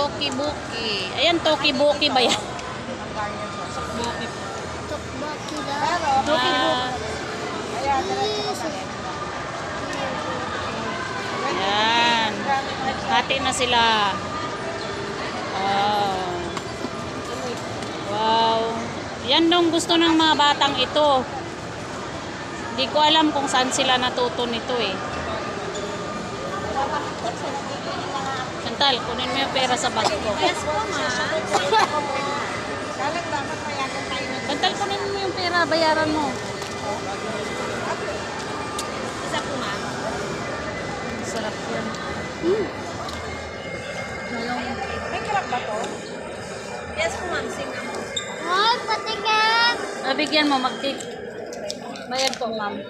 Tokibuki. Ayan, Tokibuki ba yan? Buki po. Tokbaki daw. Ah, ayan. Hati na sila. Wow. Wow. Yan dong gusto ng mga batang ito. Hindi ko alam kung saan sila natuto nito eh. Chantal, kunin mo yung pera sa bag ko. Chantal, kunin mo yung pera, bayaran mo. Isa po, ma'am. Sarap yan. May crack ba to? Yes po, ma'am. Same amount. Ay, patikin! Nabigyan mo, mag-tip. Bayad po, ma'am.